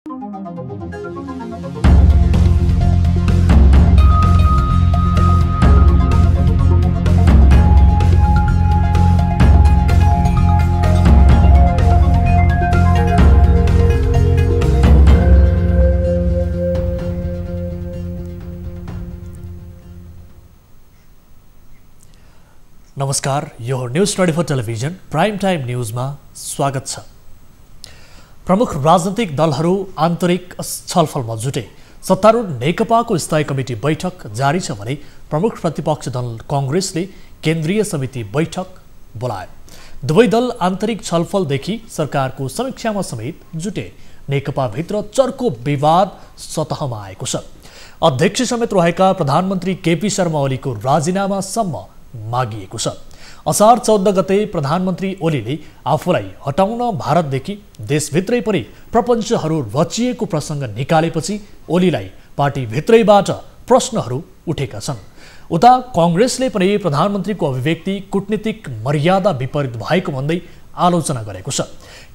नमस्कार, यो news 24 television prime time न्यूजमा स्वागत छ। प्रमुख राजनीतिक दलहरू आन्तरिक छलफलमा जुटे। सत्तारूढ नेकपाको स्थायी कमिटी बैठक जारी छ भने प्रमुख प्रतिपक्ष दल कांग्रेसले केन्द्रीय समिति बैठक बोलाए। दुवै दल आन्तरिक छलफलदेखि सरकारको समीक्षामा समेत जुटे। नेकपाभित्र चर्को विवाद सतहमा आएको छ। अध्यक्ष समेत रहेका प्रधानमन्त्री केपी शर्मा ओलीको राजीनामासम्म मागिएको छ। असार 14 गते प्रधानमन्त्री ओलीले आफूलाई हटाउन भारतदेखि देशभित्रै पनि प्रपञ्चहरू रचिएको प्रसङ्ग निकालेपछि ओलीलाई पार्टीभित्रैबाट प्रश्नहरू उठेका छन्। उता कांग्रेसले पनि प्रधानमन्त्रीको अभिव्यक्ति कूटनीतिक मर्यादा विपरीत भएको भन्दै आलोचना गरेको छ।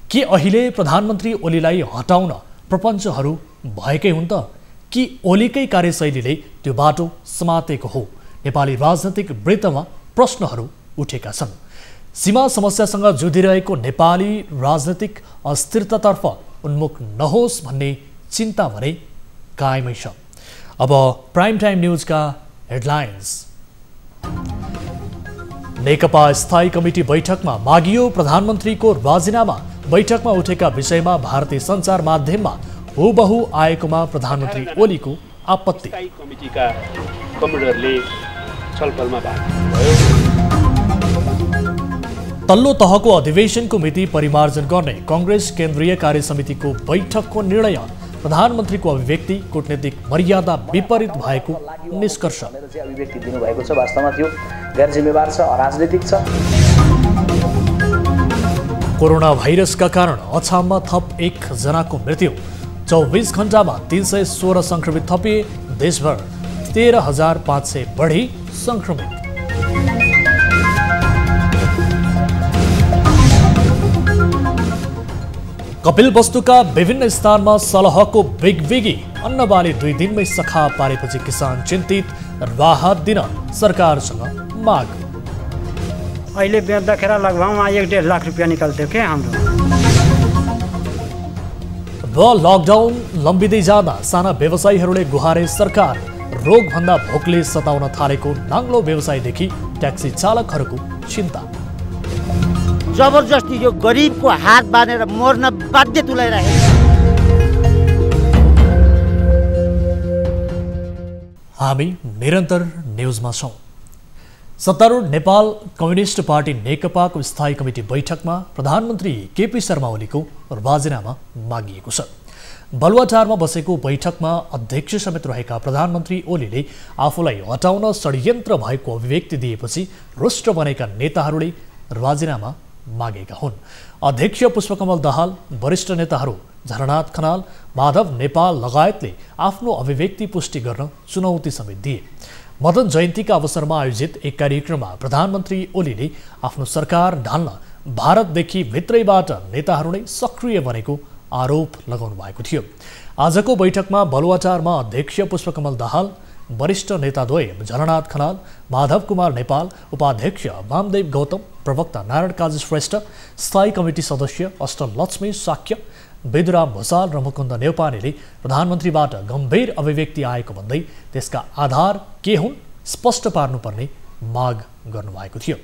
के अहिले प्रधानमन्त्री ओलीलाई हटाउन प्रपञ्चहरू भएकै हुन् त कि ओलीकै कार्यशैलीले त्यो बाटो समातेको हो? नेपाली राजनीतिक वृत्तमा प्रश्नहरू उठेका छन्। सीमा समस्यासँग जुधिरहेको नेपाली राजनीतिक अस्थिरतातर्फ उन्मुख नहोस् भन्ने चिन्ता भने कायमै छ। अब प्राइम टाइम न्यूजका हेडलाइन्स। नेकपा स्थायी कमिटी बैठकमा मागियो प्रधानमन्त्रीको राजीनामा। बैठकमा उठेका विषयमा भारतीय सञ्चार माध्यममा हुबहु आएकोमा प्रधानमन्त्री ओलीको आपत्ति। स्थायी कमिटीका कमिटीहरूले छलफलमा भाग लिनुभयो। तल्लो तहको अधिवेशनको मिति परिमार्जन गर्ने कांग्रेस केन्द्रीय कार्य समितिको बैठकको निर्णय। प्रधानमन्त्रीको अभिव्यक्ति कूटनीतिक मर्यादा विपरीत भएको निष्कर्ष। अभिव्यक्ति दिनुभएको छ, वास्तवमा त्यो गैर जिम्मेवार छ, अराजनीतिक छ। कोरोना भाइरसका कारण अछाममा थप 1 जनाको मृत्यु। 24 घण्टामा 316 संक्रमित थपिए। देशभर 13,500 बढी संक्रमित। कपिलवस्तुका विभिन्न स्थानमा सलहको बिगबिगी। अन्नबाली 2 दिनमै सखा पारेपछि किसान चिन्तित। राहत दिन सरकारसँग माग। अहिले बेच्दाखेरि लगभग 1.5 लाख रुपियाँ निकाल्थ्यो के हाम्रो। लकडाउन लम्बिँदै जाँदा साना व्यवसायीहरूले गुहारे सरकार। रोगभन्दा भोकले सताउन थालेको नाङ्लो व्यवसायदेखि ट्याक्सी चालकहरूको चिन्ता। जबरजस्ती यो गरिबको हात बाँधेर मर्न बाध्य तुल्याइरहेको। हामी निरन्तर न्यूजमा छौँ। सत्तारूढ नेपाल कम्युनिस्ट पार्टी नेकपाको स्थायी कमिटी बैठकमा प्रधानमन्त्री केपी शर्मा ओलीको राजीनामा मागिएको छ। बलुवाटारमा बसेको बैठकमा अध्यक्ष समेत रहेका प्रधानमन्त्री ओलीले आफूलाई हटाउन षड्यन्त्र भएको अभिव्यक्ति दिएपछि रुष्ट बनेका नेताहरूले राजीनामा मागेका हुन्। अध्यक्ष पुष्पकमल दाहाल, वरिष्ठ नेताहरू झलनाथ खनाल, माधव नेपाल लगायतले आफ्नो अभिव्यक्ति पुष्टि गर्न चुनौती समेत दिए। मदन जयन्तीका अवसरमा आयोजित एक कार्यक्रममा प्रधानमन्त्री ओलीले आफ्नो सरकार ढाल्न भारतदेखि भित्रैबाट नेताहरू नै सक्रिय बनेको आरोप लगाउनु भएको थियो। आजको बैठकमा बलुवाटारमा अध्यक्ष पुष्पकमल दाहाल, वरिष्ठ नेताद्वय झलनाथ खनाल, माधव कुमार नेपाल, उपाध्यक्ष वामदेव गौतम, प्रवक्ता नारायण काजी श्रेष्ठ, स्थायी कमिटी सदस्य अष्टलक्ष्मी साक्य, बेदुराम भुसाल र मुकुन्द नेउपानेले प्रधानमन्त्रीबाट गम्भीर अभिव्यक्ति आएको भन्दै त्यसका आधार के हुन् स्पष्ट पार्नुपर्ने माग गर्नुभएको थियो।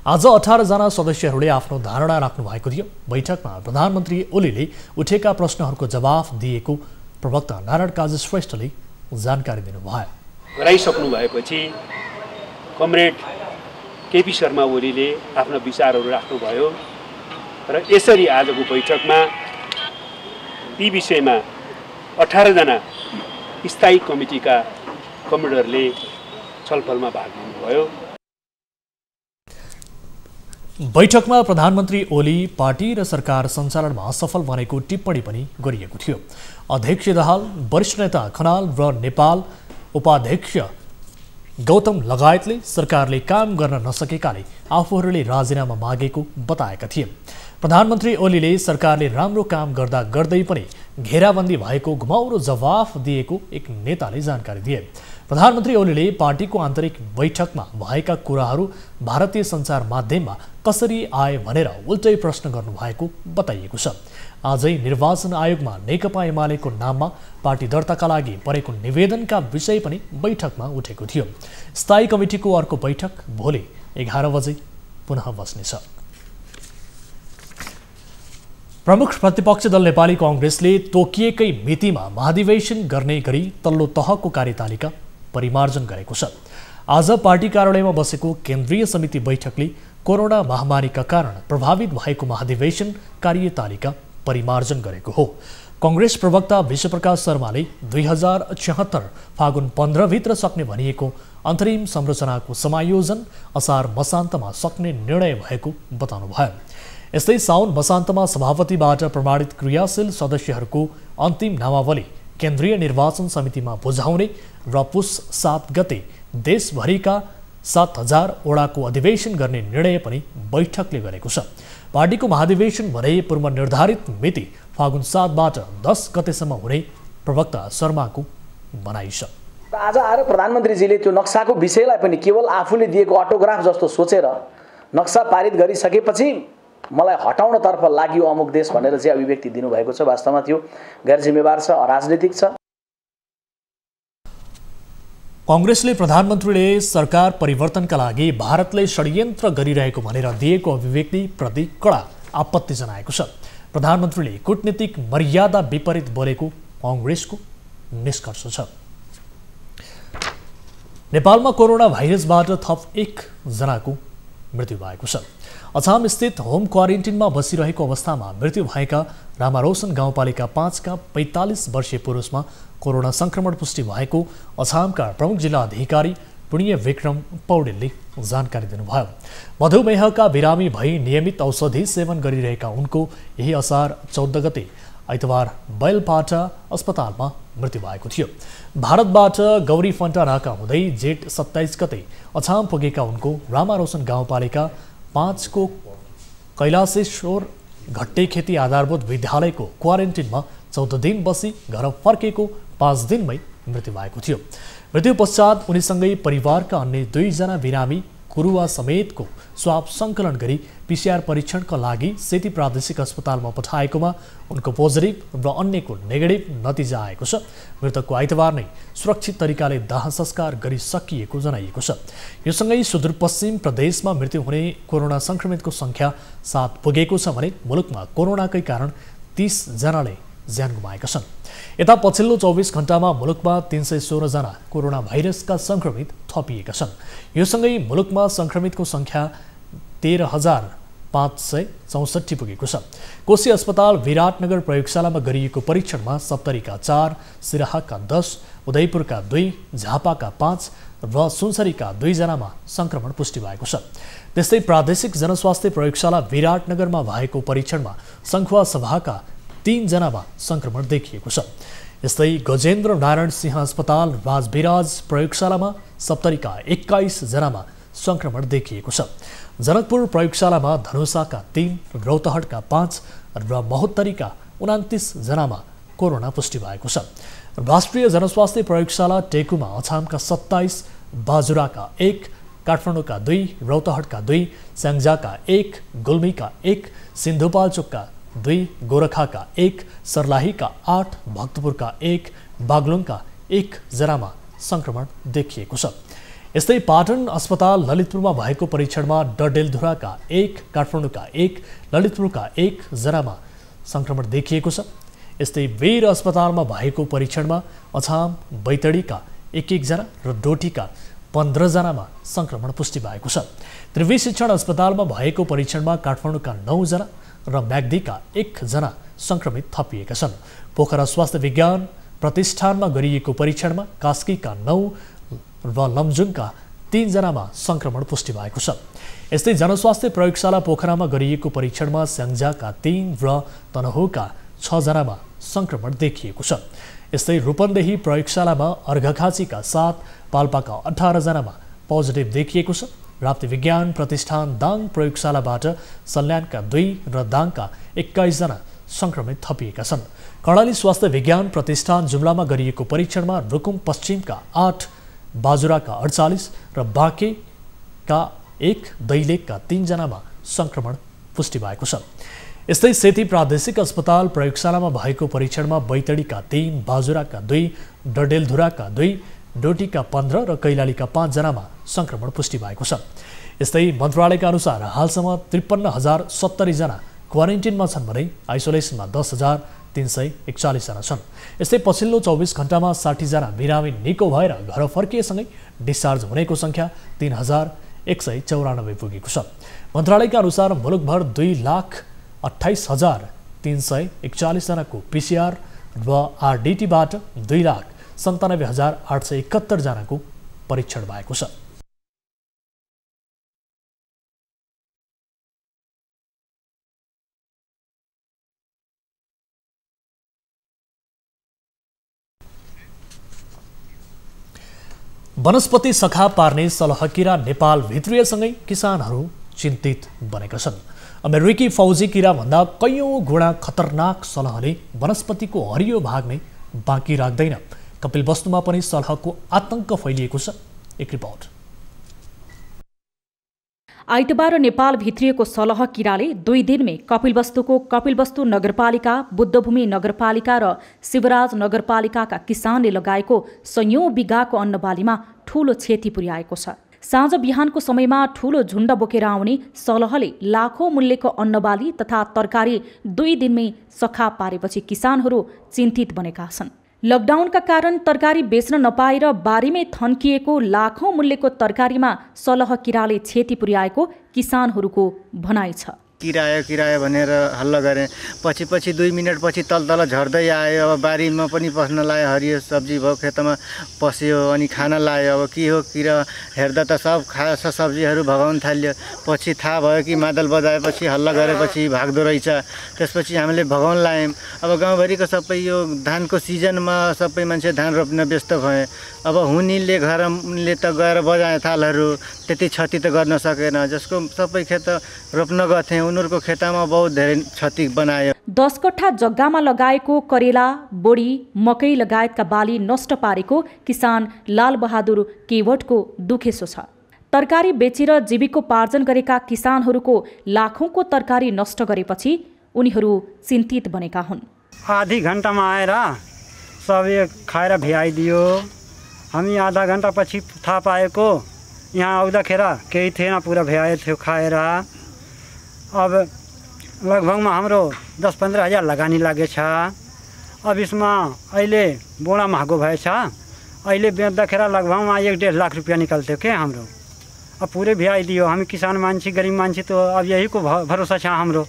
आज 18 जना सदस्यहरूले आफ्नो धारणा राख्नु भएको थियो। बैठकमा प्रधानमन्त्री ओलीले उठेका प्रश्नहरूको जवाफ दिएको प्रवक्ता नारायण काजी श्रेष्ठले जानकारी दिनुभयो। गराइसक्नु भएपछि कमरेड केपी शर्मा ओलीले आफ्ना विचारहरू राख्नुभयो र यसरी आजको बैठकमा यी विषयमा 18 जना स्थायी कमिटीका कमिटीहरूले छलफलमा भाग लिनुभयो। बैठकमा प्रधानमन्त्री ओली पार्टी र सरकार सञ्चालनमा असफल बनेको टिप्पणी पनि गरिएको थियो। अध्यक्ष दाहाल, वरिष्ठ नेता खनाल र नेपाल, उपाध्यक्ष गौतम लगायतले सरकारले काम गर्न नसकेकाले आफूहरूले राजीनामा मागेको बताएका थिए। प्रधानमन्त्री ओलीले सरकारले राम्रो काम गर्दा गर्दै पनि घेराबन्दी भएको घुमाउरो जवाफ दिएको एक नेताले जानकारी दिए। प्रधानमन्त्री ओलीले पार्टीको आन्तरिक बैठकमा भएका कुराहरू भारतीय सञ्चार माध्यममा कसरी आए भनेर उल्टै प्रश्न गर्नुभएको बताइएको छ। आजै निर्वाचन आयोगमा नेकपा एमालेको नाममा पार्टी दर्ताका लागि परेको निवेदनका विषय पनि बैठकमा उठेको थियो। स्थायी कमिटीको अर्को बैठक भोलि 11 बजे पुनः बस्नेछ। प्रमुख प्रतिपक्षी दल नेपाली कांग्रेसले तोकिएकै मितिमा महाधिवेशन गर्ने गरी तल्लो तहको कार्यतालिका परिमार्जन गरेको छ। आज पार्टी कार्यालयमा बसेको केन्द्रीय समिति बैठकले कोरोना महामारीका कारण प्रभावित भएको महाधिवेशन कार्यतालिका परिमार्जन गरेको हो। कांग्रेस प्रवक्ता विश्वप्रकाश शर्माले 2076 फागुन 15 भित्र सक्ने भनिएको अन्तरिम संरचनाको समायोजन असार मसान्तमा सक्ने निर्णय भएको बताउनुभयो। यस्तै साउन मसान्तमा सभापतिबाट प्रमाणित क्रियाशील सदस्यहरूको अन्तिम नामावली केन्द्रीय निर्वाचन समितिमा बुझाउने र पुस 7 गते देशभरिका 7000 वडाको अधिवेशन गर्ने निर्णय पनि बैठकले गरेको छ। पार्टीको महाधिवेशन भने पूर्व निर्धारित मिति फागुन 7 बाट 10 गतेसम्म हुने प्रवक्ता शर्माको भनाइ छ। आज आएर प्रधानमन्त्रीजीले त्यो नक्साको विषयलाई पनि केवल आफूले दिएको अटोग्राफ जस्तो सोचेर नक्सा पारित गरिसकेपछि मलाई हटाउनतर्फ लाग्यो अमुक देश भनेर चाहिँ अभिव्यक्ति दिनुभएको छ। वास्तवमा त्यो गैर जिम्मेवार छ, अराजनीतिक छ। कांग्रेसले प्रधानमन्त्रीले सरकार परिवर्तनका लागि भारतले षड्यन्त्र गरिरहेको भनेर दिएको अभिव्यक्ति प्रति कडा आपत्ति जनाएको छ। प्रधानमन्त्रीले कूटनीतिक मर्यादा विपरीत बोलेको कांग्रेसको निष्कर्ष छ। नेपालमा कोरोना भाइरसबाट थप 1 जनाको मृत्यु भएको छ। अछाम स्थित होम क्वारेन्टिनमा बसिरहेको अवस्थामा मृत्यु भएका रामारोशन गाउँपालिका 5 का 45 वर्षीय पुरुषमा कोरोना संक्रमण पुष्टि भएको अछामका प्रमुख जिल्ला अधिकारी पुण्य विक्रम पौडेलले जानकारी दिनुभयो। मधुमेहका बिरामी भई नियमित औषधि सेवन गरिरहेका उनको यही असार 14 गते आइतबार बैलपाटा अस्पतालमा मृत्यु भएको थियो। भारतबाट गौरी फन्टा नाका हुँदै जेठ 27 गते अछाम पुगेका उनको रामारोशन गाउँपालिका 5 को कैलाशेश्वर घट्टेखेती आधारभूत विद्यालयको क्वारेन्टिनमा 14 दिन बसी घर फर्केको 5 दिनमै मृत्यु भएको थियो। मृत्यु पश्चात उनीसँगै परिवारका अन्य 2 जना बिरामी कुरुवा समेतको स्वाब सङ्कलन गरी पीसीआर परीक्षणका लागि सेती प्रादेशिक अस्पतालमा पठाएकोमा उनको पोजिटिभ र अन्यको नेगेटिभ नतिजा आएको छ। मृतकको आइतबार नै सुरक्षित तरिकाले दाह संस्कार गरिसकिएको जनाइएको छ। यो सँगै सुदूरपश्चिम प्रदेशमा मृत्यु हुने कोरोना संक्रमितको संख्या 7 पुगेको छ भने मुलुकमा कोरोनाकै कारण 30 जनाले ज्यान गुमाएका छन्। यता पछिल्लो 24 घण्टामा मुलुकमा 316 जना कोरोना भाइरसका संक्रमित थपिएका छन्। यो सँगै मुलुकमा संक्रमितको संख्या 13,564 पुगेको छ। कोशी अस्पताल विराटनगर प्रयोगशालामा गरिएको परीक्षणमा सप्तरीका 4, सिराहाका 10, उदयपुरका 2, झापाका 5 र सुनसरीका 2 जनामा संक्रमण पुष्टि भएको छ। त्यस्तै प्रादेशिक जनस्वास्थ्य प्रयोगशाला विराटनगरमा भएको परीक्षणमा सङ्खुवा सभाका 3 जनामा संक्रमण देखिएको छ। यस्तै गजेन्द्र नारायण सिंह अस्पताल राजविराज प्रयोगशालामा सप्तरीका 21 जनामा संक्रमण देखिएको छ। जनकपुर प्रयोगशालामा धनुषाका 3, रौतहटका 5 र महोत्तरीका 29 जनामा कोरोना पुष्टि भएको छ। राष्ट्रिय जनस्वास्थ्य प्रयोगशाला टेकुमा अछामका 27, बाजुराका 1, काठमाडौँका 2, रौतहटका 2, स्याङ्जाका 1, गुल्मीका 1, सिन्धुपाल्चोकका 2, गोरखाका 1, सर्लाहीका 8, भक्तपुरका 1, बागलुङका 1 जनामा संक्रमण देखिएको छ। यस्तै पाटन अस्पताल ललितपुरमा भएको परीक्षणमा डडेलधुराका 1, काठमाडौँका 1, ललितपुरका 1 जनामा संक्रमण देखिएको छ। यस्तै वीर अस्पतालमा भएको परीक्षणमा अछाम बैतडीका 1 जना र डोटीका 15 जनामा संक्रमण पुष्टि भएको छ। त्रिवी शिक्षण अस्पतालमा भएको परीक्षणमा काठमाडौँका 9 जना र म्याग्दीका 1 जना संक्रमित थपिएका छन्। पोखरा स्वास्थ्य विज्ञान प्रतिष्ठानमा गरिएको परीक्षणमा कास्कीका 9 र लमजुङका 3 जनामा संक्रमण पुष्टि भएको छ। यस्तै जनस्वास्थ्य प्रयोगशाला पोखरामा गरिएको परीक्षणमा स्याङ्जाका 3 र तनहुका 6 जनामा सङ्क्रमण देखिएको छ। यस्तै रूपन्देही प्रयोगशालामा अर्घखाँचीका 7, पाल्पाका 18 जनामा पोजिटिभ देखिएको छ। राप्ती विज्ञान प्रतिष्ठान दाङ प्रयोगशालाबाट सल्यानका 2 र दाङका 21 जना सङ्क्रमित थपिएका छन्। कर्णाली स्वास्थ्य विज्ञान प्रतिष्ठान जुम्लामा गरिएको परीक्षणमा रुकुम पश्चिमका 8, बाजुराका 48 र बाँकेका 1, दैलेखका 3 जनामा सङ्क्रमण पुष्टि भएको छ। यस्तै सेती प्रादेशिक अस्पताल प्रयोगशालामा भएको परीक्षणमा बैतडीका 3, बाजुराका 2, डडेलधुराका 2, डोटीका 15 र कैलालीका 5 जनामा सङ्क्रमण पुष्टि भएको छ। यस्तै मन्त्रालयका अनुसार हालसम्म 53,070 जना क्वारेन्टिनमा छन् भने आइसोलेसनमा 10,341 जना छन्। यस्तै पछिल्लो 24 घण्टामा 60 जना बिरामी निको भएर घर फर्किएसँगै डिस्चार्ज हुनेको सङ्ख्या 3,194 पुगेको छ। मन्त्रालयका अनुसार मुलुकभर 2,28,341 जनाको PCR र RDTबाट 2,97,871 जनाको परीक्षण भएको छ। वनस्पति सखा पार्ने सलहकिरा नेपाल भित्रिएसँगै किसानहरू चिन्तित बनेका छन्। अमेरिकी फौजी किराभन्दा कैयौँ गुणा खतरनाक सलहले वनस्पतिको हरियो भाग नै बाँकी राख्दैन। कपिलवस्तुमा पनि सलहको आतंक फैलिएको छ। एक रिपोर्ट। आइतबार नेपाल भित्रिएको सलह किराले 2 दिनमै कपिलवस्तु नगरपालिका, बुद्धभूमि नगरपालिका र शिवराज नगरपालिकाका किसानले लगाएको सयौं बिगाको अन्नबालीमा ठूलो क्षति पुर्याएको छ। साँझ बिहानको समयमा ठूलो झुण्ड बोकेर आउने सलहले लाखौं मूल्यको अन्नबाली तथा तरकारी 2 दिनमै सखा पारेपछि किसानहरू चिन्तित बनेका छन्। लकडाउनका कारण तरकारी बेच्न नपाएर बारीमै थन्किएको लाखौं मूल्यको तरकारीमा सलह किराले क्षति पुर्याएको किसानहरूको भनाइ छ। किरायो भनेर हल्ला गरे, पछि 2 मिनटपछि तल झर्दै आयो। अब बारीमा पनि पस्न लायो, हरियो सब्जी भयो, खेतमा पस्यो, अनि खान लायो। अब के हो किरा हेर्दा त सब खास सब्जीहरू भगाउन थाल्यो। पछि थाहा भयो कि मादल बजाएपछि हल्ला गरेपछि भाग्दो रहेछ। त्यसपछि हामीले भगाउन लायौँ। अब गाउँभरिको सबै यो धानको सिजनमा सबै मान्छे धान रोप्न व्यस्त भए। अब हुनीले घरले त गएर बजाए थालहरू, त्यति क्षति त गर्न सकेन। जसको सबै खेत रोप्न गथे उनीहरूको खेतमा बहुत धेरै क्षति बनायो। 10 कट्ठा जग्गामा लगाएको करेला, बोडी, मकै लगायतका बाली नष्ट पारेको किसान लालबहादुर केवटको दुखेसो छ। तरकारी बेचेर जीविकोपार्जन गरेका किसानहरूको लाखौंको तरकारी नष्ट गरेपछि उनीहरू चिन्तित बनेका हुन्। आधी घन्टामा आएर सबै खाएर भ्याइदियो। हामी आधा घन्टा पछि थाहा पाएको यहाँ आउँदाखेरि केही थिएन, पुरा भ्याए थियो खाएर। अब लगभगमा हाम्रो 10-15 हजार लगानी लागेछ। अब यसमा अहिले बोडा महँगो भएछ। अहिले बेच्दाखेरि लगभगमा 1-1.5 लाख रुपियाँ निकल्थ्यो क्या हाम्रो। अब पुरै भ्याइदियो। हामी किसान मान्छे, गरिब मान्छे, त अब यहीको भरोसा छ हाम्रो।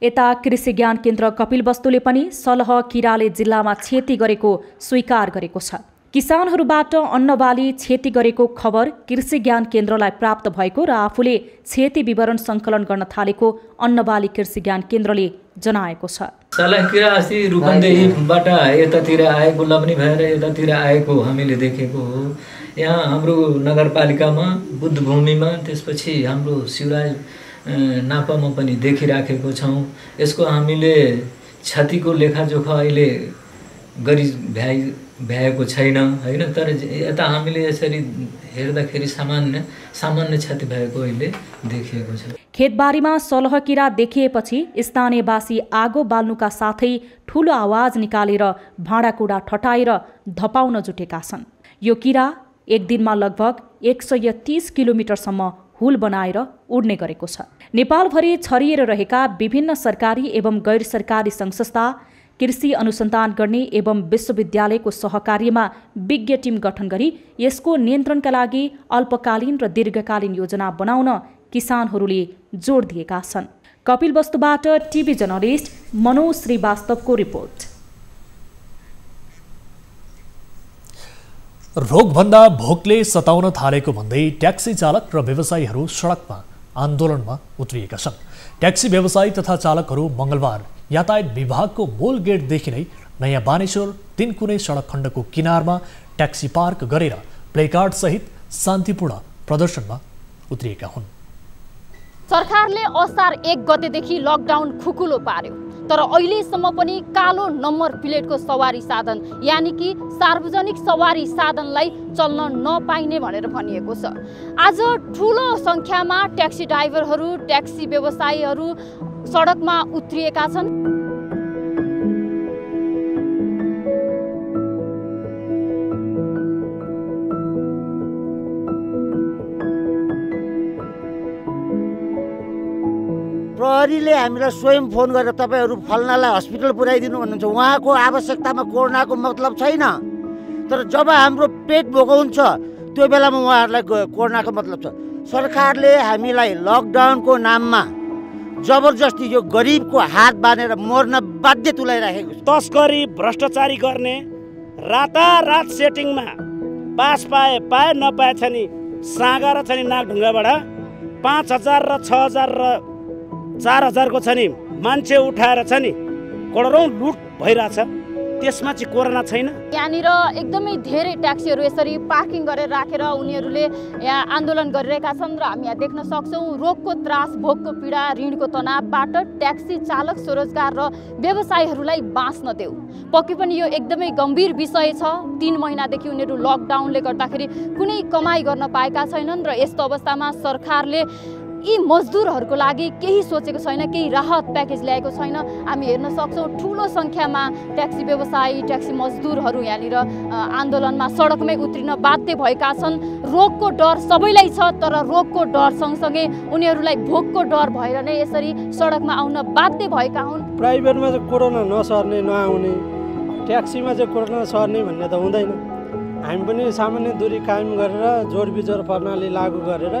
यता कृषि ज्ञान केन्द्र कपिलवस्तुले पनि सलह किराले जिल्लामा क्षति गरेको स्वीकार गरेको छ। किसानहरूबाट अन्नबाली क्षति गरेको खबर कृषि ज्ञान केन्द्रलाई प्राप्त भएको र आफूले क्षति विवरण सङ्कलन गर्न थालेको अन्नबाली कृषि ज्ञान केन्द्रले जनाएको छ। सलह किरा अस्ति रूपन्देहीबाट यतातिर आएको, लम्नी भएर यतातिर आएको हामीले देखेको हो। यहाँ हाम्रो नगरपालिकामा, बुद्धभूमिमा, त्यसपछि हाम्रो शिवराज नापामा पनि देखिराखेको छौँ। यसको हामीले क्षतिको लेखाजोखा अहिले गरी भ्याएको छैन हैन। तर यता हामीले यसरी हेर्दाखेरि सामान्य क्षति भएको अहिले देखिएको छ। खेतबारीमा सलह किरा देखिएपछि स्थानीयवासी आगो बाल्नुका साथै ठूलो आवाज निकालेर भाँडाकुँडा ठटाएर धपाउन जुटेका छन्। यो किरा एक दिनमा लगभग 130 किलोमिटरसम्म हुल बनाएर उड्ने गरेको छ। नेपालभरि छरिएर रहेका विभिन्न सरकारी एवं गैर सरकारी संस्था, कृषि अनुसन्धान गर्ने एवं विश्वविद्यालयको सहकार्यमा विज्ञ टिम गठन गरी यसको नियन्त्रणका लागि अल्पकालीन र दीर्घकालीन योजना बनाउन किसानहरूले जोड दिएका छन्। कपिलवस्तुबाट टिभी जर्नलिस्ट मनोज श्रीवास्तवको रिपोर्ट। रोगभन्दा भोकले सताउन थालेको भन्दै ट्याक्सी चालक र व्यवसायीहरू सडकमा आन्दोलनमा उत्रिएका छन्। ट्याक्सी व्यवसायी तथा चालकहरू मङ्गलबार यातायात विभागको मूल गेटदेखि नै नयाँ बानेश्वर 3 कुनै सडक खण्डको किनारमा ट्याक्सी पार्क गरेर प्लेकार्ड सहित शान्तिपूर्ण प्रदर्शनमा उत्रिएका हुन्। सरकारले असार 1 गतेदेखि लकडाउन खुकुलो पार्यो, तर अहिलेसम्म पनि कालो नम्बर प्लेटको सवारी साधन यानि कि सार्वजनिक सवारी साधनलाई चल्न नपाइने भनेर भनिएको छ। आज ठुलो सङ्ख्यामा ट्याक्सी ड्राइभरहरू, ट्याक्सी व्यवसायीहरू सडकमा उत्रिएका छन्। प्रहरीले हामीलाई स्वयं फोन गरेर तपाईहरू फल्नालाई हस्पिटल पुर्याइदिनु भन्नुहुन्छ। उहाँको आवश्यकतामा कोरोनाको मतलब छैन, तर जब हाम्रो पेट भोको हुन्छ त्यो बेलामा उहाँहरूलाई कोरोनाको मतलब छ। सरकारले हामीलाई लकडाउनको नाममा जबरजस्ती यो गरिबको हात बाँधेर मर्न बाध्य तुलाइराखेको छ। तस्करी भ्रष्टाचारी गर्ने रातारात सेटिङमा पास पाए नपाए छ नि साँगा र छ नि नाकढुङ्गाबाट 5,000 र 6,000 र 4,000 को छ नि मान्छे उठाएर छ नि करोडौं लुट भइरहेछ। त्यसमा चाहिँ कोरोना छैन। यहाँनिर एकदमै धेरै ट्याक्सीहरू यसरी पार्किङ गरेर राखेर उनीहरूले यहाँ आन्दोलन गरिरहेका छन् र हामी यहाँ देख्न सक्छौँ रोगको त्रास, भोकको पीडा, ऋणको तनावबाट ट्याक्सी चालक, स्वरोजगार र व्यवसायीहरूलाई बाँच्न देऊ। पक्कै पनि यो एकदमै गम्भीर विषय छ। 3 महिनादेखि उनीहरू लकडाउनले गर्दाखेरि कुनै कमाइ गर्न पाएका छैनन् र यस्तो अवस्थामा सरकारले यी मजदुरहरूको लागि केही सोचेको छैन, केही राहत प्याकेज ल्याएको छैन। हामी हेर्न सक्छौँ ठुलो सङ्ख्यामा ट्याक्सी व्यवसायी, ट्याक्सी मजदुरहरू यहाँनिर आन्दोलनमा सडकमै उत्रिन बाध्य भएका छन्। रोगको डर सबैलाई छ, तर रोगको डर सँगसँगै उनीहरूलाई भोकको डर भएर नै यसरी सडकमा आउन बाध्य भएका हुन्। प्राइभेटमा चाहिँ कोरोना नसर्ने, नआउने, ट्याक्सीमा चाहिँ कोरोना सर्ने भन्ने त हुँदैन। हामी पनि सामान्य दूरी कायम गरेर जोडबिजोड प्रणाली लागू गरेर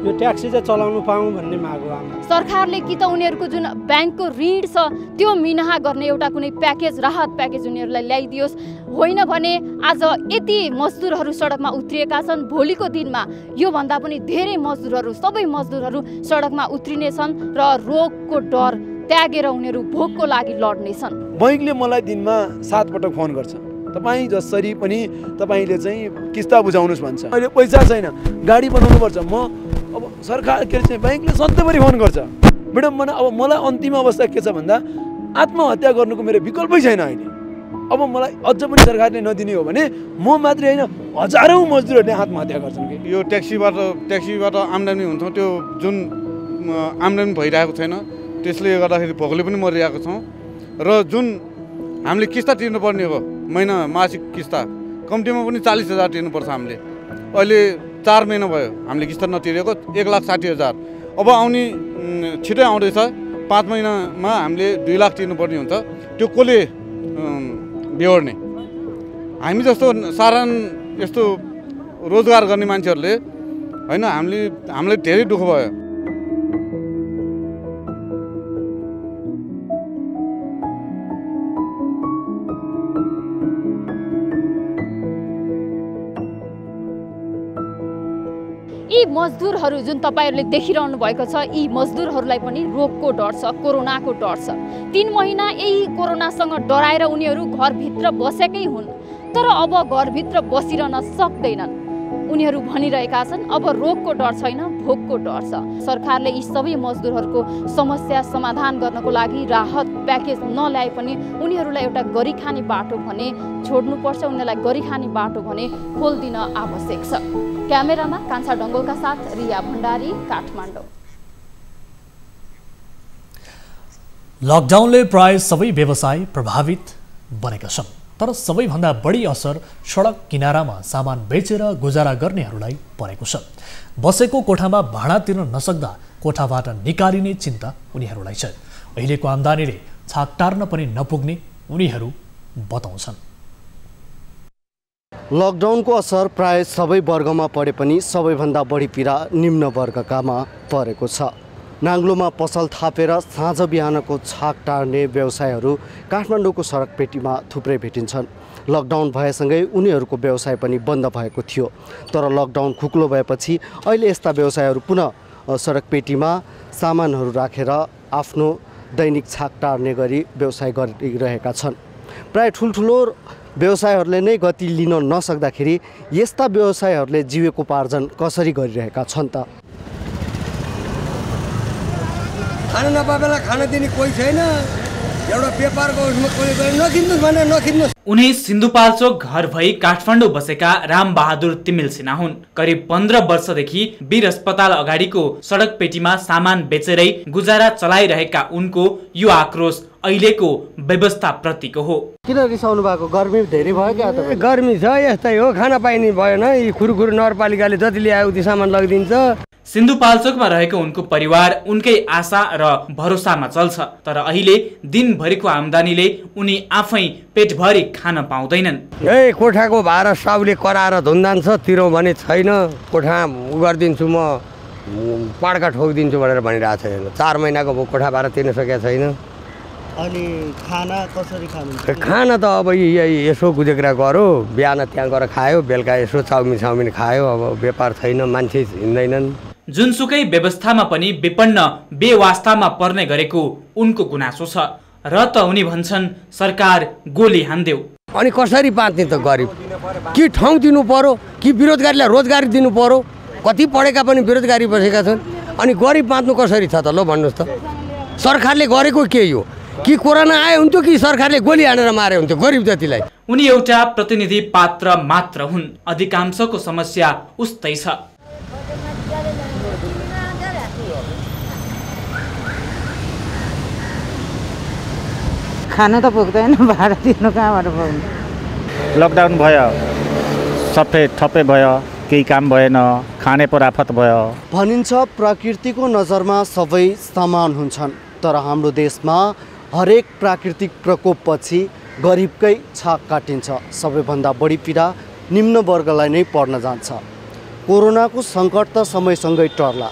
यो ट्याक्सी चाहिँ चलाउनु पाऊँ भन्ने माग हो हाम्रो। सरकारले कि त उनीहरूको जुन ब्याङ्कको ऋण छ त्यो मिनाहा गर्ने एउटा कुनै प्याकेज, राहत प्याकेज उनीहरूलाई ल्याइदियोस्। होइन भने आज यति मजदुरहरू सडकमा उत्रिएका छन्, भोलिको दिनमा योभन्दा पनि धेरै मजदुरहरू, सबै मजदुरहरू सडकमा उत्रिनेछन् र रोगको डर त्यागेर उनीहरू भोकको लागि लड्नेछन्। बैंकले मलाई दिनमा 7 पटक फोन गर्छ, तपाईँ जसरी पनि तपाईँले चाहिँ किस्ता बुझाउनुहोस् भन्छ। अहिले पैसा छैन, गाडी बनाउनु पर्छ। म अब सरकार के चाहिँ बैंकले सधैँभरि फोन गर्छ। विडम्बना। अब मलाई अन्तिम अवस्था के छ भन्दा आत्महत्या गर्नुको मेरो विकल्पै छैन अहिले। अब मलाई अझ पनि सरकारले नदिने हो भने म मात्रै होइन हजारौँ मजदुरहरूले आत्महत्या गर्छन् कि। यो ट्याक्सीबाट आम्दानी हुन्छ, त्यो जुन आम्दानी भइरहेको छैन त्यसले गर्दाखेरि भोकले पनि मरिरहेको छौँ। र जुन हामीले किस्ता तिर्नुपर्ने हो, महिना मासिक किस्ता कम्तीमा पनि 40,000 तिर्नुपर्छ हामीले। अहिले 4 महिना भयो हामीले किस्ता नतिरेको, 1,60,000। अब आउने छिटै आउँदैछ, 5 महिनामा हामीले 2 लाख तिर्नुपर्ने हुन्छ। त्यो कसले बेहोर्ने? हामी जस्तो साधारण यस्तो रोजगार गर्ने मान्छेहरूले होइन, हामीलाई धेरै दुःख भयो। यी मजदुरहरू जुन तपाईँहरूले देखिरहनु भएको छ, यी मजदुरहरूलाई पनि रोगको डर छ, कोरोनाको डर छ। 3 महिना यही कोरोनासँग डराएर उनीहरू घरभित्र बसेकै हुन्, तर अब घरभित्र बसिरहन सक्दैनन्। उनीहरू भनिरहेका छन् अब रोगको डर छैन, भोकको डर छ। सरकारले यी सबै मजदुरहरूको समस्या समाधान गर्नको लागि राहत प्याकेज नल्याए पनि उनीहरूलाई एउटा गरिखाने बाटो भने छोड्नुपर्छ, उनीहरूलाई गरिखाने बाटो भने खोलिदिन आवश्यक छ। क्यामेरामा कान्छा डङ्गोलका साथ रिया भण्डारी, काठमाडौँ। लकडाउनले प्राय सबै व्यवसाय प्रभावित बनेका छन्, तर सबैभन्दा बढी असर सडक किनारामा सामान बेचेर गुजारा गर्नेहरूलाई परेको छ। बसेको कोठामा भाडा तिर्न नसक्दा कोठाबाट निकालिने चिन्ता उनीहरूलाई छ। अहिलेको आम्दानीले छाक टार्न पनि नपुग्ने उनीहरू बताउँछन्। लकडाउनको असर प्राय सबै वर्गमा परे पनि सबैभन्दा बढी पीडा निम्न वर्गकामा परेको छ। नाङ्लोमा पसल थापेर साँझ बिहानको छाक टार्ने व्यवसायहरू काठमाडौँको सडक पेटीमा थुप्रै भेटिन्छन्। लकडाउन भएसँगै उनीहरूको व्यवसाय पनि बन्द भएको थियो, तर लकडाउन खुकुलो भएपछि अहिले यस्ता व्यवसायहरू पुनः सडक पेटीमा सामानहरू राखेर आफ्नो दैनिक छाक टार्ने गरी व्यवसाय गरिरहेका छन्। प्राय ठुल्ठुलो व्यवसायहरूले नै गति लिन नसक्दाखेरि यस्ता व्यवसायहरूले जीविकोपार्जन कसरी गरिरहेका छन् त? खाना नपाए बेला खाना दिने कोही छैन। एउटा व्यापारको उसमा कोही नकिन्नुहोस् भने नकिन्नुहोस्। उनी सिन्धुपाल्चोक घर भई काठमाडौँ बसेका रामबहादुर तिमिल सिन्हा हुन्। करिब 15 वर्षदेखि वीर अस्पताल अगाडिको सडक पेटीमा सामान बेचेरै गुजारा चलाइरहेका उनको यो आक्रोश अहिलेको व्यवस्था प्रतिको हो। किन रिसाउनु भएको? गर्मी धेरै भयो क्या तपाईँ? गर्मी छ, यस्तै हो, खाना पाइने भएन। यी खुरुखुरु नगरपालिकाले जति ल्यायो उति सामान लगिदिन्छ। सिन्धुपाल्चोकमा रहेको उनको परिवार उनकै आशा र भरोसामा चल्छ। तर अहिले दिनभरिको आम्दानीले उनी आफै पेटभरि खान पाउँदैनन्। ए कोठाको भाडा साउले कराएर धुन्दान्छ, तिरौँ भने छैन। कोठा उ गरिदिन्छु म, पाड्का ठोकिदिन्छु भनेर भनिरहेको छैन। 4 महिनाको कोठा भाडा तिर्न सकेको छैन। अनि खाना कसरी खानुहुन्छ? खाना त अब यसो गुजेग्रा गऱ्यो, बिहान त्यहाँ गएर खायो, बेलुका यसो चाउमिन खायो। अब व्यापार छैन, मान्छे हिँड्दैनन्। जुनसुकै व्यवस्थामा पनि विपन्न बेवास्तामा पर्ने गरेको उनको गुनासो छ। र त उनी भन्छन् सरकार गोली हान्देऊ। अनि कसरी बाँच्ने त गरिब? कि ठाउँ दिनु पर्यो, कि बेरोजगारीलाई रोजगारी दिनु पर्यो? कति पढेका पनि बेरोजगारी बसेका छन्। अनि गरिब बाँच्नु कसरी छ त? ल भन्नुहोस् त। सरकारले गरेको के हो? कि कोरोना आयो हुन्थ्यो, कि सरकारले गोली हानेर मारे हुन्थ्यो गरिब जातिलाई? उनी एउटा प्रतिनिधि पात्र मात्र हुन्। अधिकांशको समस्या उस्तै छ। खानु त पुग्दैन, भाडा तिर्नु कहाँबाट पुग्नु? लकडाउन भयो, सबै ठप्पै भयो, केही काम भएन, खाने पर आफत भयो। भनिन्छ प्रकृतिको नजरमा सबै समान हुन्छन्, तर हाम्रो देशमा हरेक प्राकृतिक प्रकोपपछि गरिबकै छाक काटिन्छ। सबैभन्दा बढी पीडा निम्न वर्गलाई नै पर्न जान्छ। कोरोनाको सङ्कट त समयसँगै टर्ला,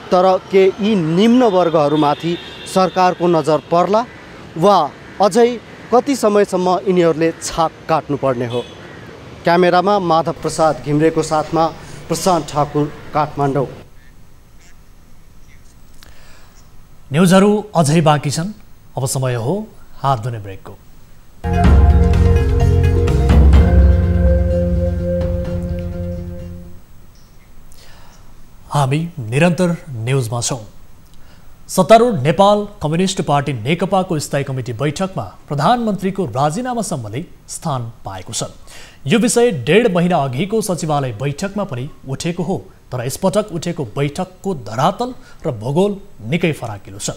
तर के यी निम्न वर्गहरूमाथि सरकारको नजर पर्ला वा अझै कति समयसम्म यिनीहरूले छाक काट्नुपर्ने हो? क्यामेरामा माधव प्रसाद घिम्रेको साथमा प्रशान्त ठाकुर, काठमाडौँ। न्युजहरू अझै बाँकी छन्। अब समय हो हात धुने ब्रेकको। हामी निरन्तर न्युजमा छौँ। सत्तारूढ नेपाल कम्युनिस्ट पार्टी नेकपाको स्थायी कमिटी बैठकमा प्रधानमन्त्रीको राजीनामा सम्बन्धी स्थान पाएको छ। यो विषय 1.5 महिना अघिको सचिवालय बैठकमा पनि उठेको हो, तर यसपटक उठेको बैठकको धरातल र भूगोल निकै फराकिलो छ।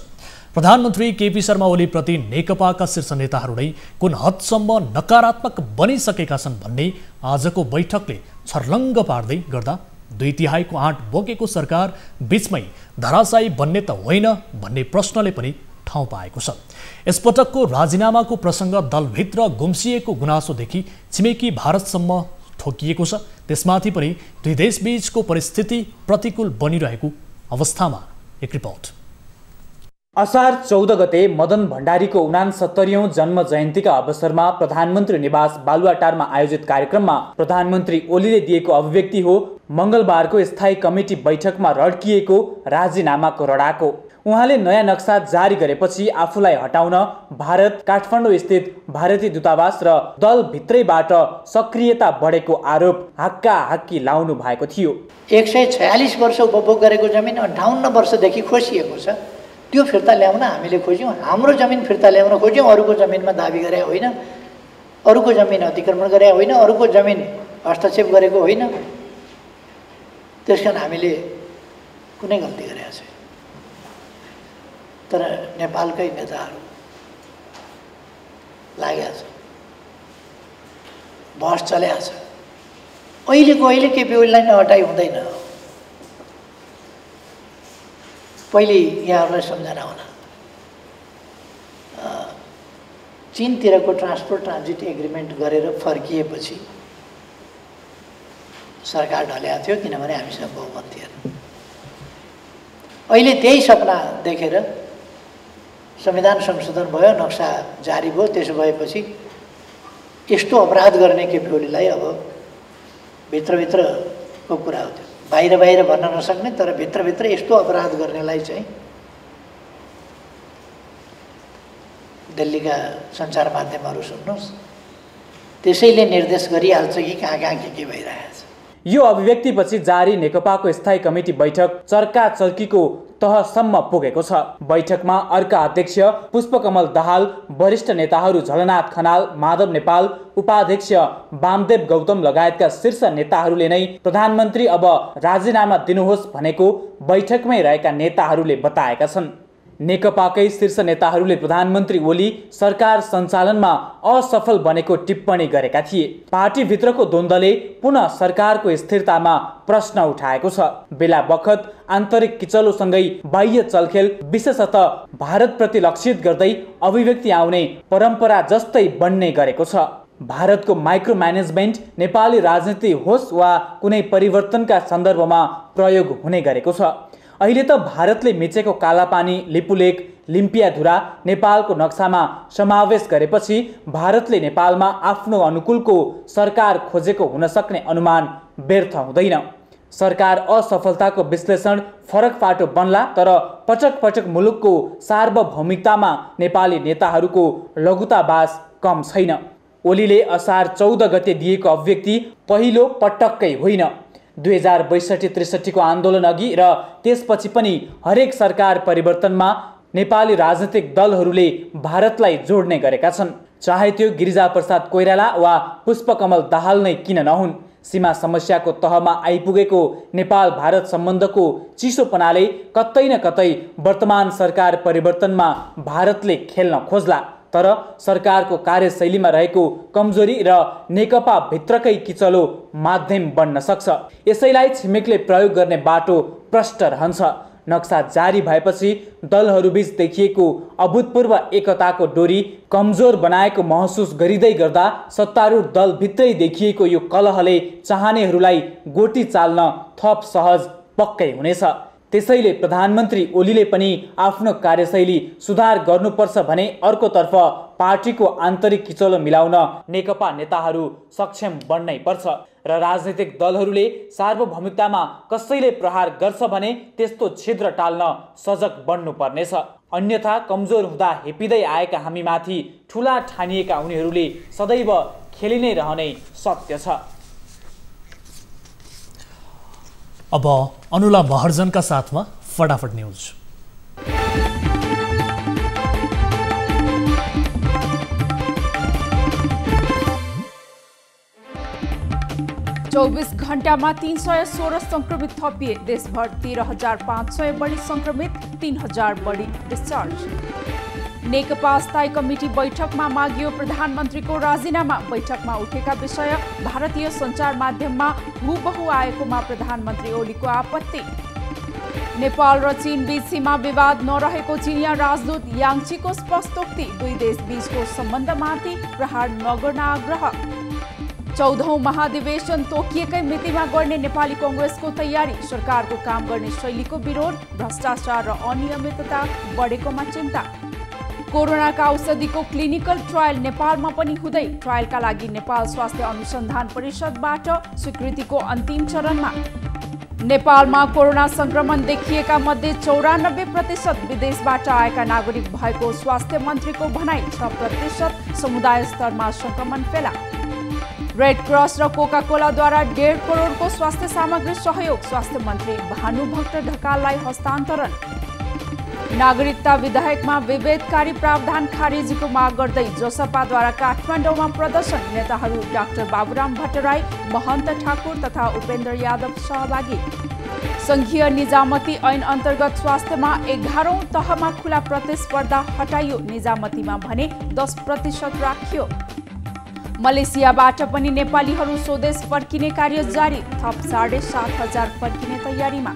प्रधानमन्त्री केपी शर्मा ओलीप्रति नेकपाका शीर्ष नेताहरू नै कुन हदसम्म नकारात्मक बनिसकेका छन् भन्ने आजको बैठकले छर्लङ्ग पार्दै गर्दा 2/3 आँट बोकेको सरकार बीचमै धराशायी बन्ने त होइन भन्ने प्रश्नले पनि ठाउँ पाएको छ। यसपटकको राजीनामाको प्रसङ्ग दलभित्र गुम्सिएको गुनासोदेखि छिमेकी भारतसम्म ठोकिएको छ। त्यसमाथि पनि दुई देशबीचको परिस्थिति प्रतिकूल बनिरहेको अवस्थामा एक रिपोर्ट। असार 14 गते मदन भण्डारीको 69औं जन्म जयन्तीका अवसरमा प्रधानमन्त्री निवास बालुवाटारमा आयोजित कार्यक्रममा प्रधानमन्त्री ओलीले दिएको अभिव्यक्ति हो मङ्गलबारको स्थायी कमिटी बैठकमा रड्किएको राजीनामाको रडाको। उहाँले नयाँ नक्सा जारी गरेपछि आफूलाई हटाउन भारत काठमाडौँ स्थित भारतीय दूतावास र दलभित्रैबाट सक्रियता बढेको आरोप हक्का हक्की लाउनु भएको थियो। 146 वर्ष उपभोग गरेको जमिन 58 वर्षदेखि खोसिएको छ। त्यो फिर्ता ल्याउन हामीले खोज्यौँ। हाम्रो जमिन फिर्ता ल्याउन खोज्यौँ। अरूको जमिनमा दाबी गरे होइन, अरूको जमिन अतिक्रमण गरे होइन, अरूको जमिन हस्तक्षेप गरेको होइन। त्यसकारण हामीले कुनै गल्ती गरेका छैन। तर नेपालकै नेताहरू लागेका छ, बहस चलेको छ। अहिलेको अहिले केपी ओलीलाई नहटाइ हुँदैन। पहिले यहाँहरूलाई सम्झना हुन, चीनतिरको ट्रान्सपोर्ट ट्रान्जिट एग्रिमेन्ट गरेर फर्किएपछि सरकार ढलेको थियो, किनभने हामीसँग बहुमत थिएन। अहिले त्यही सपना देखेर संविधान संशोधन भयो, नक्सा जारी भयो। त्यसो भएपछि यस्तो अपराध गर्ने केपी ओलीलाई अब भित्रभित्रको कुरा हो। त्यो बाहिर बाहिर भन्न नसक्ने, तर भित्रभित्र यस्तो अपराध गर्नेलाई चाहिँ दिल्लीका सञ्चार माध्यमहरू सुन्नुहोस्, त्यसैले निर्देश गरिहाल्छ कि कहाँ कहाँ के भइरहेछ। यो अभिव्यक्तिपछि जारी नेकपाको स्थायी कमिटी बैठक चर्काचर्कीको तहसम्म पुगेको छ। बैठकमा अर्का अध्यक्ष पुष्पकमल दाहाल, वरिष्ठ नेताहरू झलनाथ खनाल, माधव नेपाल, उपाध्यक्ष वामदेव गौतम लगायतका शीर्ष नेताहरूले नै प्रधानमन्त्री अब राजीनामा दिनुहोस् भनेको बैठकमै रहेका नेताहरूले बताएका छन्। नेकपाकै शीर्ष नेताहरूले प्रधानमन्त्री ओली सरकार सञ्चालनमा असफल बनेको टिप्पणी गरेका थिए। पार्टीभित्रको द्वन्द्वले पुनः सरकारको स्थिरतामा प्रश्न उठाएको छ। बेला बखत आन्तरिक किचलोसँगै बाह्य चलखेल विशेषतः भारतप्रति लक्षित गर्दै अभिव्यक्ति आउने परम्परा जस्तै बन्ने गरेको छ। भारतको माइक्रो म्यानेजमेन्ट नेपाली राजनीति होस् वा कुनै परिवर्तनका सन्दर्भमा प्रयोग हुने गरेको छ। अहिले त भारतले मिचेको कालापानी, लिपुलेक, लिम्पियाधुरा नेपालको नक्सामा समावेश गरेपछि भारतले नेपालमा आफ्नो अनुकूलको सरकार खोजेको हुन सक्ने अनुमान व्यर्थ हुँदैन। सरकार असफलताको विश्लेषण फरक पाटो बन्ला, तर पटक पटक मुलुकको सार्वभौमिकतामा नेपाली नेताहरूको लघुतावास कम छैन। ओलीले असार 14 गते दिएको अभिव्यक्ति पहिलो पटक्कै होइन। 2062-63 को आन्दोलन अघि र त्यसपछि पनि हरेक सरकार परिवर्तनमा नेपाली राजनीतिक दलहरूले भारतलाई जोड्ने गरेका छन्। चाहे त्यो गिरिजाप्रसाद कोइराला वा पुष्पकमल दाहाल नै किन नहुन्। सीमा समस्याको तहमा आइपुगेको नेपाल भारत सम्बन्धको चिसोपनाले कतै न कतै वर्तमान सरकार परिवर्तनमा भारतले खेल्न खोज्ला, तर सरकारको कार्यशैलीमा रहेको कमजोरी र नेकपा भित्रकै किचलो माध्यम बन्न सक्छ। यसैलाई छिमेकले प्रयोग गर्ने बाटो प्रष्ट रहन्छ। नक्सा जारी भएपछि दलहरूबीच देखिएको अभूतपूर्व एकताको डोरी कमजोर बनाएको महसुस गरिँदै गर्दा सत्तारूढ दलभित्रै देखिएको यो कलहले चाहनेहरूलाई गोटी चाल्न थप सहज पक्कै हुनेछ। त्यसैले प्रधानमन्त्री ओलीले पनि आफ्नो कार्यशैली सुधार गर्नुपर्छ भने अर्कोतर्फ पार्टीको आन्तरिक किचलो मिलाउन नेकपा नेताहरू सक्षम बन्नै पर्छ र राजनीतिक दलहरूले सार्वभौमिकतामा कसैले प्रहार गर्छ भने त्यस्तो छिद्र टाल्न सजग बन्नुपर्नेछ। अन्यथा कमजोर हुँदा हेपिँदै आएका हामीमाथि ठुला ठानिएका उनीहरूले सदैव खेलि नै रहने सत्य छ। अब अनुला महर्जनका साथमा फटाफट न्यूज। 24 घण्टामा 316 संक्रमित थपिए। देशभर 13,500 बढी संक्रमित, 3,000 बढी डिस्चार्ज। नेकपा स्थायी कमिटी बैठकमा मागियो प्रधानमन्त्रीको राजीनामा। बैठकमा उठेका विषय भारतीय सञ्चार माध्यममा हुबहु आएकोमा प्रधानमन्त्री ओलीको आपत्ति। नेपाल र चीन बीच सीमा विवाद नरहेको चिनिया राजदूत याङचीको स्पष्टोक्ति। दुई देश बीचको सम्बन्धमाथि प्रहार नगर्न आग्रह। 14औं महाधिवेशन तोकिएकै मितिमा गर्ने नेपाली कांग्रेसको तयारी। सरकारको काम गर्ने शैलीको विरोध, भ्रष्टाचार र अनियमितता बढेकोमा चिन्ता। कोरोनाका औषधिको क्लिनिकल ट्रायल नेपालमा पनि हुँदै। ट्रायलका लागि नेपाल स्वास्थ्य अनुसन्धान परिषदबाट स्वीकृतिको अन्तिम चरणमा। नेपालमा कोरोना संक्रमण देखिएका मध्ये 94% विदेशबाट आएका नागरिक भएको स्वास्थ्य मन्त्रीको भनाई। 6% समुदाय स्तरमा संक्रमण फेला। रेड क्रस र कोका कोलाद्वारा 1.5 करोडको स्वास्थ्य सामग्री सहयोग। स्वास्थ्य मन्त्री भानुभक्त ढकाललाई हस्तान्तरण। नागरिकता विधेयकमा विभेदकारी प्रावधान खारेजीको माग गर्दै जसपाद्वारा काठमाडौँमा प्रदर्शन। नेताहरू डाक्टर बाबुराम भट्टराई, महन्त ठाकुर तथा उपेन्द्र यादव सहभागी। संघीय निजामती ऐन अन्तर्गत स्वास्थ्यमा 11औं तहमा खुला प्रतिस्पर्धा हटाइयो। निजामतीमा भने 10% राखियो। मलेसियाबाट पनि नेपालीहरू स्वदेश फर्किने कार्य जारी। थप 7,500 फर्किने तयारीमा।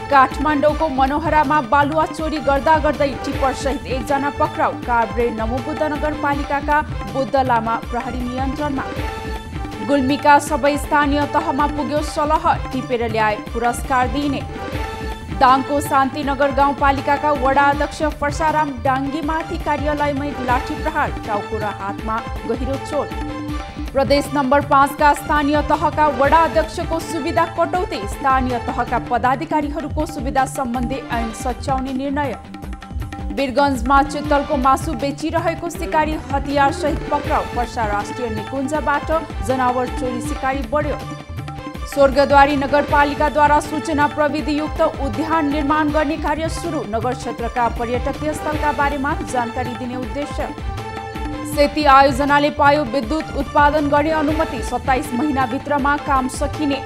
काठमाडौँको मनोहरामा बालुवा चोरी गर्दा गर्दै टिप्पर सहित 1 जना पक्राउ। काभ्रे नमोबुद्ध नगरपालिकाका बुद्ध लामा प्रहरी नियन्त्रणमा। गुल्मीका सबै स्थानीय तहमा पुग्यो सलह। टिपेर ल्याए पुरस्कार दिइने। दाङको शान्तिनगर गाउँपालिकाका वडा अध्यक्ष फर्साराम डाङ्गीमाथि कार्यालयमै लाठी प्रहार। टाउको र हातमा गहिरो चोट। प्रदेश नम्बर 5 का स्थानीय तहका वडा अध्यक्षको सुविधा कटौती। स्थानीय तहका पदाधिकारीहरूको सुविधा सम्बन्धी ऐन सच्याउने निर्णय। वीरगञ्जमा चित्तलको मासु बेचिरहेको सिकारी हतियारसहित पक्राउ। पर्सा राष्ट्रिय निकुञ्जबाट जनावर चोरी सिकारी बढ्यो। स्वर्गद्वारी नगरपालिकाद्वारा सूचना प्रविधियुक्त उद्यान निर्माण गर्ने कार्य सुरु। नगर क्षेत्रका पर्यटकीय स्थलका बारेमा जानकारी दिने उद्देश्य। सेती आयोजनाले पायो विद्युत उत्पादन गर्ने अनुमति। 27 महिनाभित्रमा काम सकिने।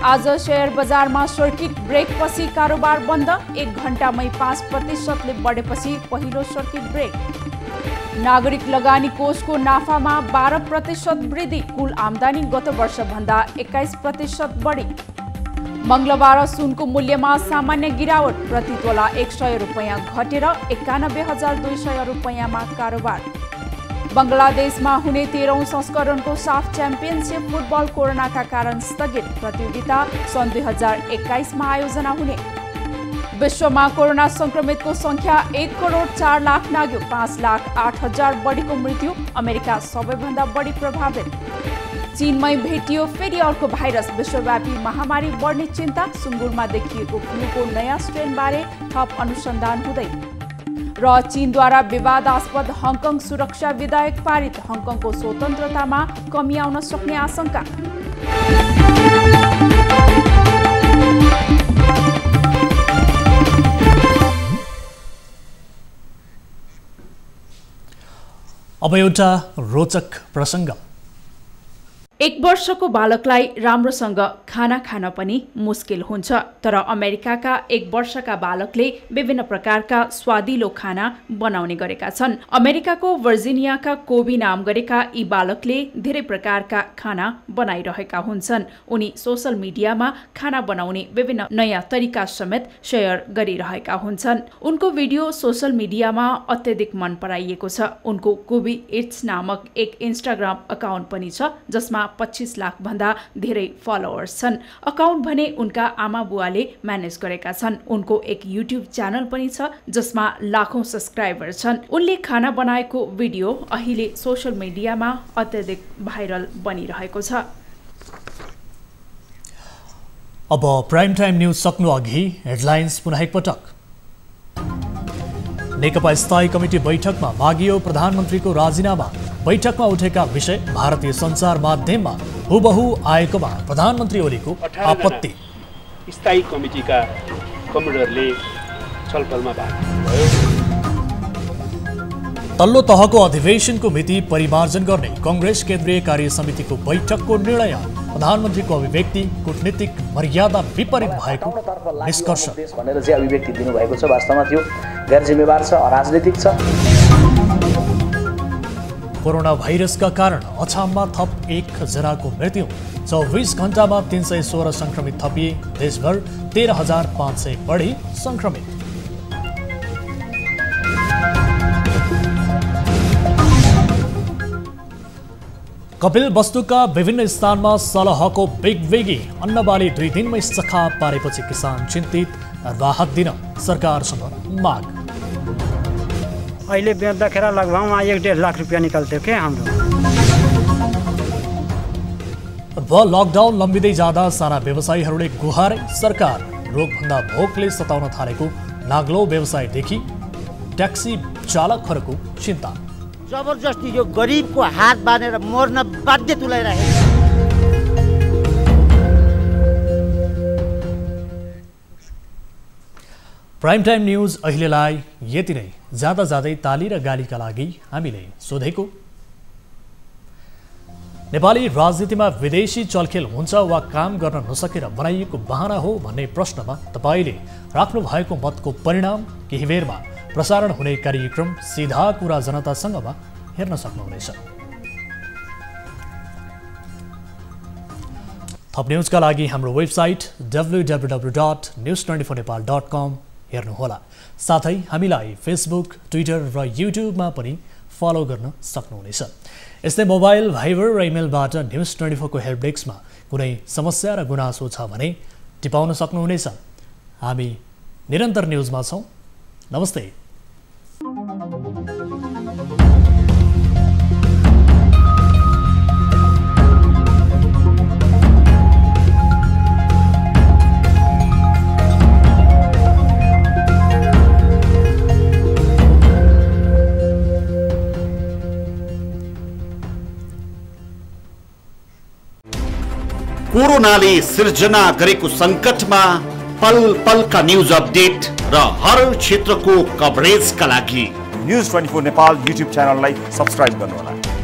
आज शेयर बजारमा सर्किट ब्रेकपछि कारोबार बन्द। 1 घण्टामै 5% बढेपछि पहिलो सर्किट ब्रेक। नागरिक लगानी कोषको नाफामा 12% वृद्धि। कुल आम्दानी गत वर्षभन्दा 21% बढी। मङ्गलबार सुनको मूल्यमा सामान्य गिरावट। प्रति तोला 100 रुपैयाँ घटेर 91,200 रुपैयाँमा कारोबार। बङ्गलादेशमा हुने 13औं संस्करणको साफ च्याम्पियनसिप फुटबल कोरोनाका कारण स्थगित। प्रतियोगिता सन् 2021मा आयोजना हुने। विश्वमा कोरोना संक्रमितको संख्या 1,04,00,000 नाग्यो। 5,08,000 बढीको मृत्यु। अमेरिका सबैभन्दा बढी प्रभावित। चीनमै भेटियो फेरि अर्को भाइरस। विश्वव्यापी महामारी बढ्ने चिन्ता। सुँगुरमा देखिएको फ्लूको नयाँ स्ट्रेनबारे थप अनुसन्धान हुँदै। र चीनद्वारा विवादास्पद हङकङ सुरक्षा विधेयक पारित। हङकङको स्वतन्त्रतामा कमी आउन सक्ने आशंका। अब एउटा रोचक प्रसङ्ग। 1 वर्षको बालकलाई राम्रोसँग खाना खान पनि मुस्किल हुन्छ, तर अमेरिकाका 1 वर्षका बालकले विभिन्न प्रकारका स्वादिलो खाना बनाउने गरेका छन्। अमेरिकाको भर्जिनियाका कोबी नाम गरेका यी बालकले धेरै प्रकारका खाना बनाइरहेका हुन्छन्। उनी सोशल मिडियामा खाना बनाउने विभिन्न नयाँ तरिका समेत शेयर गरिरहेका हुन्छन्। उनको भिडियो सोशल मिडियामा अत्यधिक मन पराइएको छ। उनको कोबी इट्स नामक एक इन्स्टाग्राम अकाउन्ट पनि छ, जसमा 25 लाख भन्दा धेरै फलोअर्स छन्। अकाउन्ट भने उनका आमा बुवाले म्यानेज गरेका छन्। उनको एक युट्युब च्यानल पनि छ, जसमा लाखौं सब्सक्राइबर छन्। उनले खाना बनाएको भिडियो अहिले सोशल मिडियामा अत्यधिक भाइरल बनिरहेको छ। अब प्राइम टाइम न्यूज सक्नु अघि हेडलाइन्स पुनः एकपटक। नेकपा स्थायी कमिटी बैठकमा मागियो प्रधानमन्त्रीको राजीनामा। बैठकमा उठेका विषय भारतीय सञ्चार माध्यममा हुबहु आएकोमा प्रधानमन्त्री ओलीको आपत्ति। स्थायी कमिटीका कमिटीहरूले छलफलमा भाग भयो। तल्लो तहको अधिवेशनको मिति परिमार्जन गर्ने कांग्रेस केन्द्रीय कार्य समितिको बैठकको निर्णय। प्रधानमन्त्रीको अभिव्यक्ति कूटनीतिक मर्यादा विपरीत भएको निष्कर्ष भनेर चाहिँ अभिव्यक्ति दिनुभएको छ। वास्तवमा त्यो गैर जिम्मेवार छ, अराजनीतिक छ। कोरोना भाइरसका कारण अछाममा थप 1 जनाको मृत्यु। 24 घण्टामा 316 संक्रमित थपिए। देशभर 13,500 बढी संक्रमित। कपिल वस्तुका विभिन्न स्थानमा सलहको बिगविगी। अन्नबाली 2 दिनमै सखा पारेपछि किसान चिन्तित। राहत दिन सरकारसँग माग। अहिले बेच्दाखेरि लगभग 1.5 लाख रुपियाँ निकाल्थ्यो क्या हाम्रो। लकडाउन लम्बिँदै जाँदा साना व्यवसायीहरूले गुहारे। सरकार रोगभन्दा भोकले सताउन थालेको नाग्लो व्यवसायदेखि ट्याक्सी चालकहरूको चिन्ता। जबरजस्ती यो गरिबको हात बाँधेर मर्न बाध्य तुल्याइरहेको। प्राइम टाइम न्यूज अहिलेलाई यति नै। जाँदा जाँदै ताली र गालीका लागि हामीले सोधेको, नेपाली राजनीतिमा विदेशी चलखेल हुन्छ वा काम गर्न नसकेर बनाइएको बहाना हो भन्ने प्रश्नमा तपाईले राख्नु भएको मतको परिणाम केही बेरमा प्रसारण हुने कार्यक्रम सीधा कुरा जनतासँगमा हेर्न सक्नुहुनेछ। थप न्यूजका लागि हाम्रो वेबसाइट www.news24nepal.com हेर्नुहोला। साथै हामीलाई फेसबुक, ट्विटर र युट्युबमा पनि फलो गर्न सक्नुहुनेछ। यस्तै मोबाइल, भाइबर र इमेलबाट न्युज 24 को हेल्प डेस्कमा कुनै समस्या र गुनासो छ भने टिपाउन सक्नुहुनेछ। हामी निरन्तर न्युजमा छौँ। नमस्ते। कोरोनाले सिर्जना गरेको सङ्कटमा पल पलका न्युज अपडेट र हर क्षेत्रको कभरेजका लागि न्युज 24 नेपाल युट्युब च्यानललाई सब्स्क्राइब गर्नुहोला।